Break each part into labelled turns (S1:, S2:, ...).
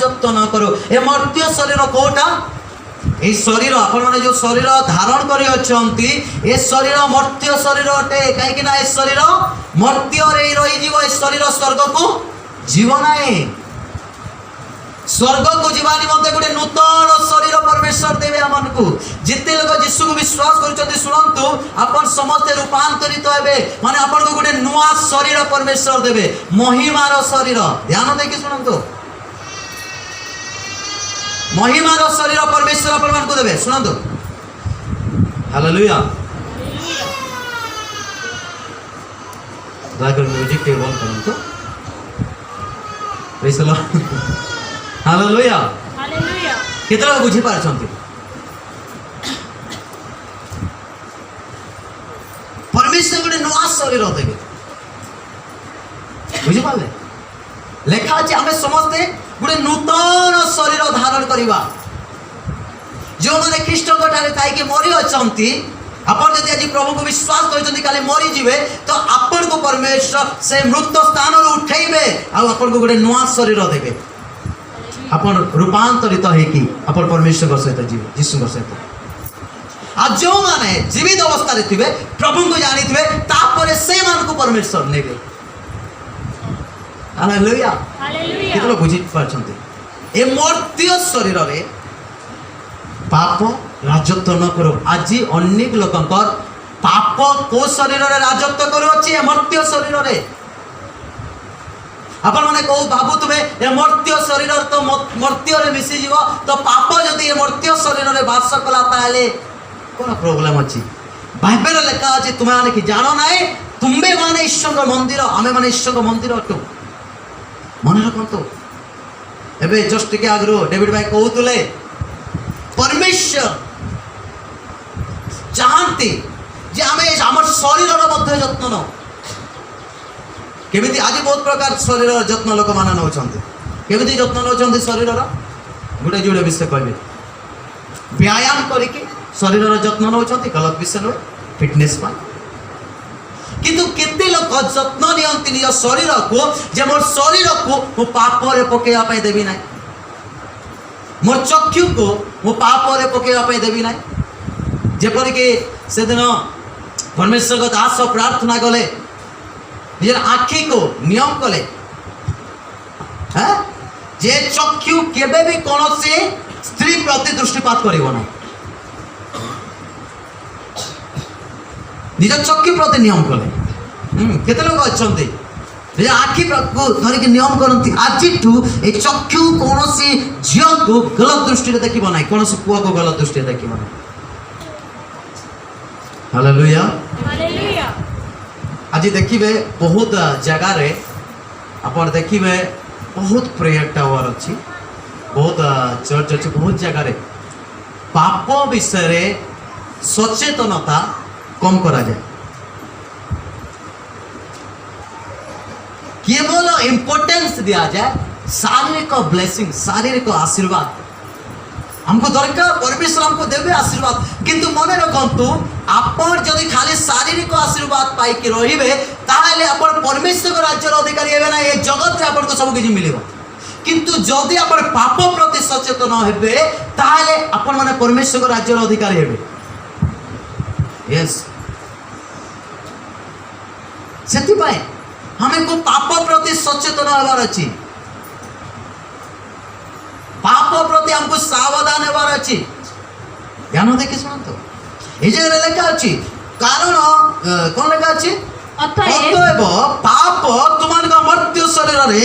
S1: राजत्व न करो। ए मर्त्य शरीर कोटा ए शरीर आपण माने जो शरीर धारण करी अछंती ए शरीर मर्त्य शरीर अटे काहे कि ना ए शरीर मर्त्य रे रही जीव ए शरीर स्वर्ग को जीव नाही। स्वर्ग को जीवा निमंते गोटे नूतन शरीर परमेश्वर देवे हमनकु। जिते लोग यीशु को विश्वास करछथि सुनंतु आपण समस्त रूपांतरित हेबे माने आपण को गोटे नुआ शरीर परमेश्वर देवे महिमार शरीर। ध्यान देके सुनंतु महिमार शरीर परमेश्वर आपण मानकु देवे सुनंतु। हालेलुया। दयाकर म्यूजिक के बंद करंतु। Praise the Lord. Hallelujah hallelujah. केते लोग बुझी पारछंती परमेश्वर गोटे नुआ शरीर देवे बुझी पाले। लेखा अछि आमे समस्ते गोटे नूतन शरीर धारण करिवा। जो माने ख्रीष्ट ठारे ताई के मरि अछंती आपण जदि आज प्रभु को विश्वास करछंती काले मरि जिवे तो आपण को परमेश्वर से मृत स्थान रो उठैबे आ आपण को गोटे नुआ शरीर देवे। आपण रूपांतरित है कि आपण परमेश्वर को सहित जीव यीशु को सहित आ जो माने जीवित अवस्था रे थिबे प्रभु को जानि थिबे तापरे से मान को परमेश्वर नेबे। Hallelujah hallelujah. केतलो बुझि पाछंती ए मर्त्य शरीर रे पाप राजत्व न करो। आज अनेक लोकंकर पाप को शरीर रे राजत्व करो अछि मर्त्य शरीर रे। आपण माने को भाबु तुमे ए मर्त्य शरीर तो मर्त्य रे मिसी जीव तो पाप जदि ए मर्त्य शरीर रे वास कला ताले कोन प्रॉब्लम अछि। बाइबल लेखा अछि तुमे माने कि जानो नाय तुमे माने ईश्वर मंदिर आमे माने ईश्वर मंदिर अटो मन रखंतो। एबे जस्ट के आगरो डेविड भाई कहउतले परमेश्वर चाहंती जे आमे हमर शरीर रो मध्य जत्न न केमिति। आज बहुत प्रकार शरीर जत्न लोक मान नौछंती केमिति जत्न नौछंती शरीर गोटे जोड़े विषय कहबे व्यायाम करके शरीर जत्न नौछंती गलत विषय न फिटनेस पाई। किंतु केते लोक जत्न नियंती निज शरीर को जे मोर शरीर को मो पाप रे पकेया पई देबी नै मोर चक्षु को मो पाप रे पकेया पई देबी नै। जेपर के से दिन परमेश्वर को दास प्रार्थना कले निजर आखि को नियम कले जे चक्षु केबे भी कौन से स्त्री प्रति दृष्टिपात करिवो नै। निज चक्षु प्रति नियम कले केते लोग अछंती निज आखि को धरि के नियम करंती। आज ए चक्षु कौन से झियो को गलत दृष्टि रे देखिबो नै कौन से पुआ को गलत दृष्टि रे देखिबो नै। Hallelujah hallelujah. आज देखिए बहुत जगार आप देखिए बहुत प्रेयर टावर अच्छी बहुत चर्च अच्छी बहुत जगार पाप विषय सचेतनता कम करा जाए। केवल इम्पोर्टेंस दिया जाए शारीरिक ब्लेसिंग शारीरिक आशीर्वाद हमको दरकार परमेश्वर हमको देवे आशीर्वाद। किंतु मन रखंतु आपण जदि खाली शारीरिक आशीर्वाद पाई के रहिबे ताले आपण परमेश्वर राज्य अधिकारी हेबे ना। ये जगत रे आपण को सब किछि मिलिबो। किंतु जदि आपण पाप प्रति सचेतन हेबे ताले आपण माने परमेश्वर राज्य अधिकारी हेबे। यस सेति पाए हमें को पाप प्रति सचेतन होबार अछि। पाप प्रति हमको सावधान होबार अछि। ध्यान देखि सुनतो ए जे लेखा अछि कारण कोन लेखा अछि अतएव पाप तुमान का मर्त्य शरीर रे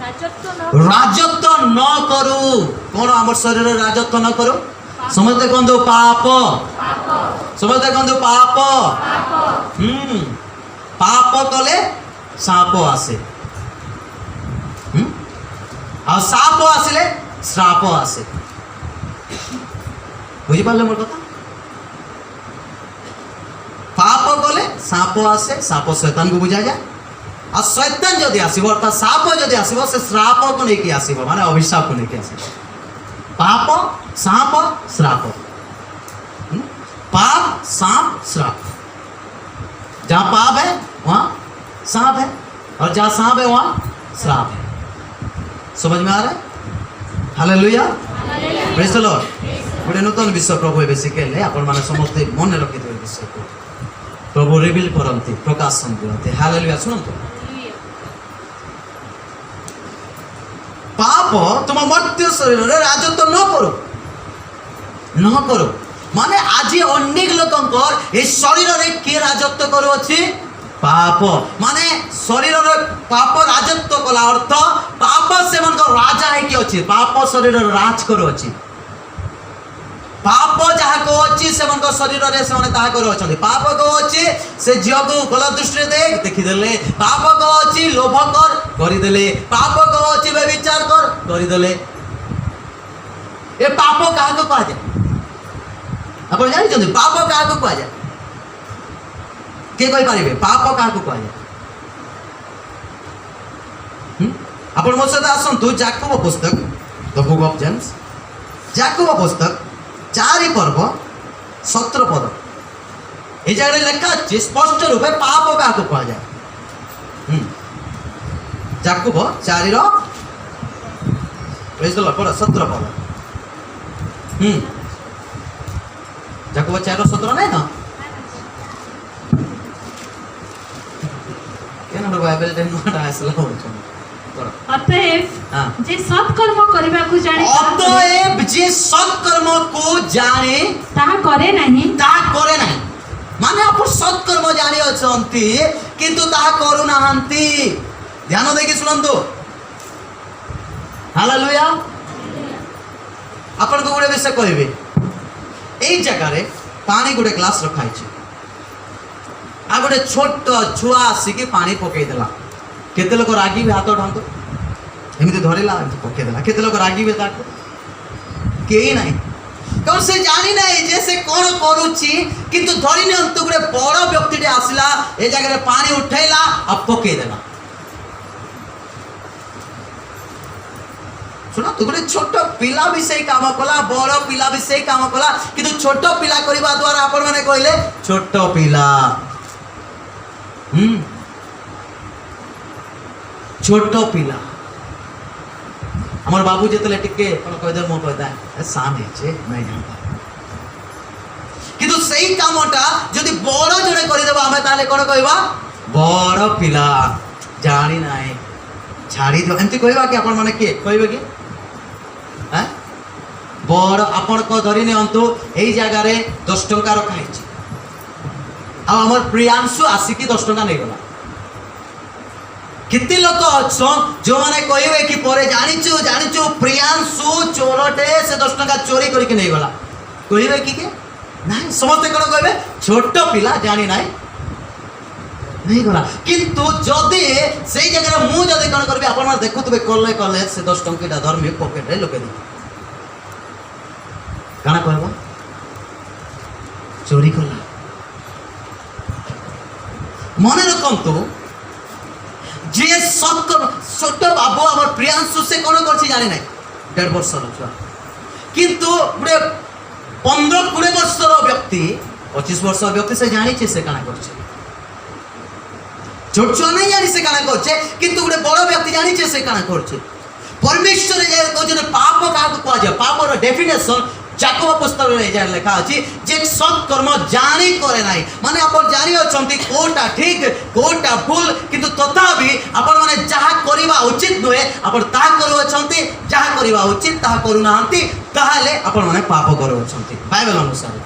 S1: राजत्व न करू। कोन हमर शरीर रे राजत्व न करू समझते कोन दो पाप समझते कोन दो पाप पाप कले साप आसे आ साप आसिले श्राप आसे। बुझी पाले मोर कथा। पाप कले साप आसे साप शैतान को बुझा जाए आ शैतान जदि आसीबो अर्थात साप जदि आसीबो से श्राप को लेके आसीबो माने अभिशाप को लेके आसीबो। पाप साप श्राप पाप सांप श्राप। जहाँ पाप है वहाँ सांप है और जहाँ सांप है वहाँ श्राप है। समझ में आ रहा है। हालेलुया प्रेज द लॉर्ड गोटे नूतन विषय प्रभु ए शिखेले आपण माने समस्त मन रखि दे विषय को प्रभु रिवील करंती प्रकाशन दियते हालेलुया सुनंतु पाप तुम मर्त्य शरीर रे राजत्व न करो माने आज अनेक लोकंकर ए शरीर रे के राजत्व करू अछि पाप माने शरीर रे पाप राजत्व कला अर्थ पाप सेवन को राजा है कि अछि पाप शरीर रे राज करू अछि पाप जहा को अछि सेवन को शरीर रे सेवन ताहा करू अछि पाप को अछि से जियो को गलत दृष्टि देखि देले पाप को अछि लोभ करि देले पाप को अछि व्यभिचार करि देले ए पाप काहा को कहा जाय आपण जानि छथि पाप काहा को कहा जाय के कहि पारिबे पाप काहा को कहा जाय आपण मो सदा आसंतु जाकब पुस्तक द बुक ऑफ जेम्स जाकब पुस्तक 4 पर्व 17 पद ए जगह लिखा अछि स्पष्ट रूपे पाप काहा को कहा जाय जाकब 4 रो प्रेज द लॉर्ड 17 पद जाकब 4 रो 17 नहीं ना केना बाइबल टे नोटा आसला होछ
S2: अतएव जे सत्कर्म करबा को जाने
S1: अतएव जे सत्कर्म को जाने
S2: ताहा करे नहीं
S1: माने आप सत्कर्म जानी अछंती किंतु ताहा करू नाहंती ध्यान देके सुनंतु हालेलुया आपण को गुडे विषय कहबे एई जगह रे पानी गुडे ग्लास रखाई छै आ गुडे छोट छुआ आसी के पानी पकई देला केते लोक रागी भी हाथ उठांतो एमिति धरिला पकई देला केते लोक रागी भी ताको केही नाही कौन से जानी नाही जे से कोन करूची किंतु धरि ने अंत गुडे बड़ व्यक्ति टे आसिला ए जगह रे पानी उठैला आ पकई देला सुना तो गुडे छोट पिला भी सही काम कला बड़ पिला भी सही काम कला किंतु छोट पिला करबा द्वारा आपण माने कहले छोट पिला छोट पिला हमर बाबू जेतले टिके कोन कह दे मो कहता है शान है नहीं जानता किंतु सही कामटा जदि बड़ जणे करि देबा हमें ताले कोन कहबा बड़ पिला जानी नाही छाड़ी दो एंती कहबा कि आपण माने के कहबे कि हैं बड़ आपण को धरि ने अंतु एई जगह रे 10 टंका रखा है आ हमर प्रियांशु आसिकी 10 टंका नै गला कितने लोग अच्छन जो माने कहबे कि परे जानिचु प्रियांशु चोरटे से 10 टंका चोरी करके नहीं गला कहबे कि के नहीं समस्त कोन कहबे छोट पिला जानी नहीं गला किंतु जदि सेई जगह मु जदि कोन करबे आपण मार देखुतबे कले से 10 टंकीटा धर्मी पॉकेट रे लोके दी काना कहबा चोरी कला मने रखंतु जे सत्कर्म छोट बाबू हमर प्रियांशु से कोन करछि जानि नै 1.5 वर्ष छुआ किंतु गुडे 15-20 वर्षर व्यक्ति 25 वर्ष व्यक्ति से जानि छै से काना करछि छोट छुआ नहीं जानि से काना करछे किंतु गुडे बड़ व्यक्ति जानि छै से काना करछे परमेश्वर जे कहछे पाप का को कह जाय पापर डेफिनेशन जाकब पुस्तक रे जा लिखा अछि जे सत्कर्म जानी करे नाही माने आपण जानि अछंती कोटा ठीक कोटा भूल किंतु तथापि आपण माने जहा करिबा उचित नहे आपण ता करू अछंती जहा करिबा उचित ता करू नाहंती ताहाले आपण माने पाप करू अछंती बाइबल अनुसार